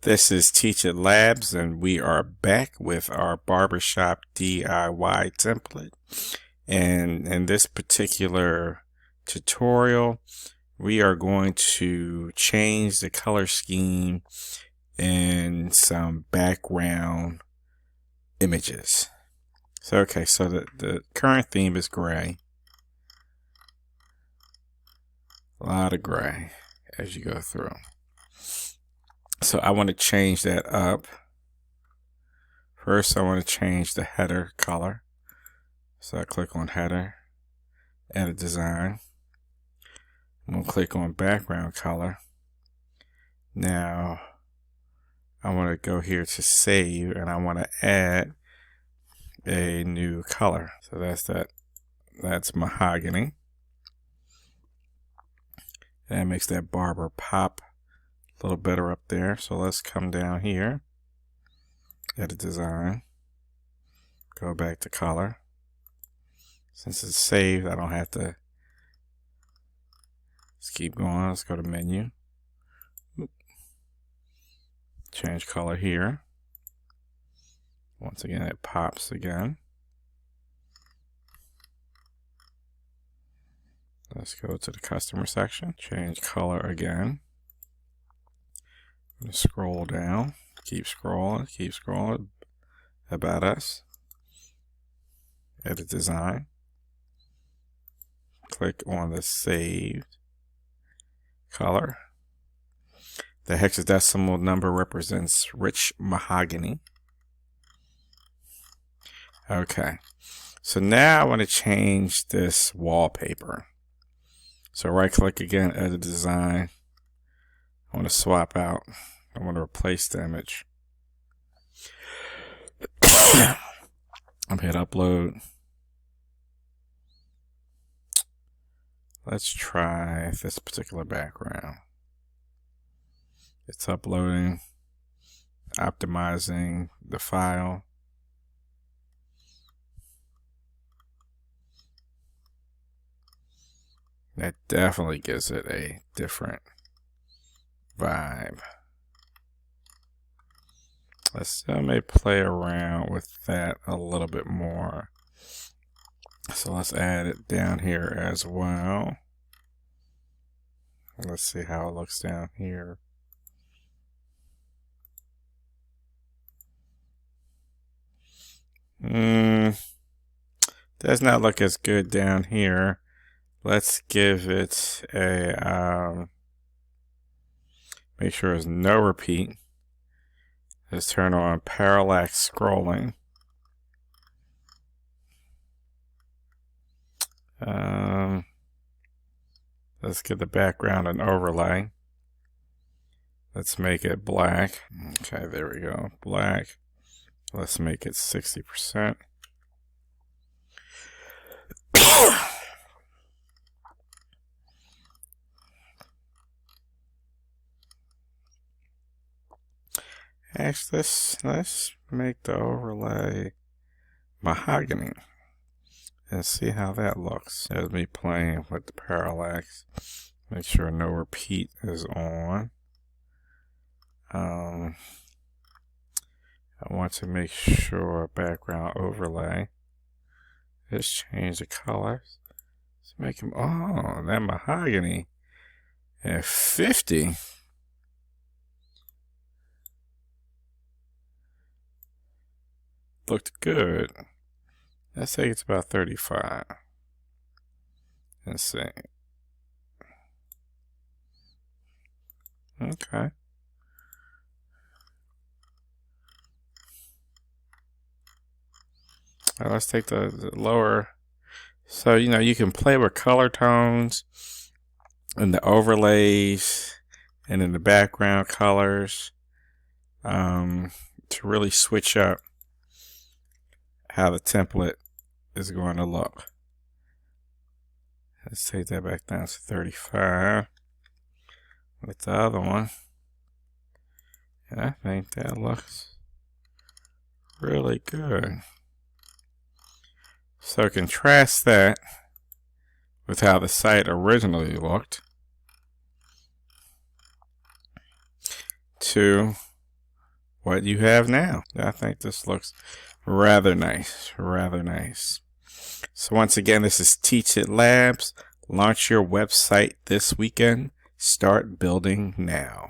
This is Teach It Labs, and we are back with our Barbershop DIY template. And in this particular tutorial, we are going to change the color scheme in some background images. So the current theme is gray. A lot of gray as you go through. So I want to change that up. First, I want to change the header color. So I click on header, edit design. I'm going to click on background color. Now I want to go here to save, and I want to add a new color. So that's mahogany. That makes that barber pop a little better up there. So let's come down here, edit design, go back to color. Since it's saved, I don't have to. Let's keep going. Let's go to menu, change color here. Once again, it pops again. Let's go to the customer section, change color again. I'm going to scroll down, keep scrolling. About us, edit design, click on the saved color. The hexadecimal number represents rich mahogany. Okay, so now I want to change this wallpaper. So right click again, edit design. I want to swap out. I want to replace the image. I'm hit upload. Let's try this particular background. It's uploading, optimizing the file. That definitely gives it a different vibe. Let's maybe play around with that a little bit more. So let's add it down here as well. Let's see how it looks down here. Does not look as good down here. Let's give it a make sure there's no repeat. Let's turn on parallax scrolling. Let's give the background an overlay. Let's make it black. Okay, there we go. Black. Let's make it 60%. Actually, let's make the overlay mahogany and see how that looks. There's me playing with the parallax. Make sure no repeat is on. I want to make sure background overlay. Let's change the colors. Let's make him, oh, that mahogany at 50. Looked good. Let's say it's about 35. Let's see. Okay. All right, let's take the lower. So, you can play with color tones and the overlays and in the background colors to really switch up how the template is going to look. Let's take that back down to 35 with the other one. And I think that looks really good. So contrast that with how the site originally looked to what you have now. I think this looks rather nice, rather nice. So once again, this is Teach It Labs. Launch your website this weekend. Start building now.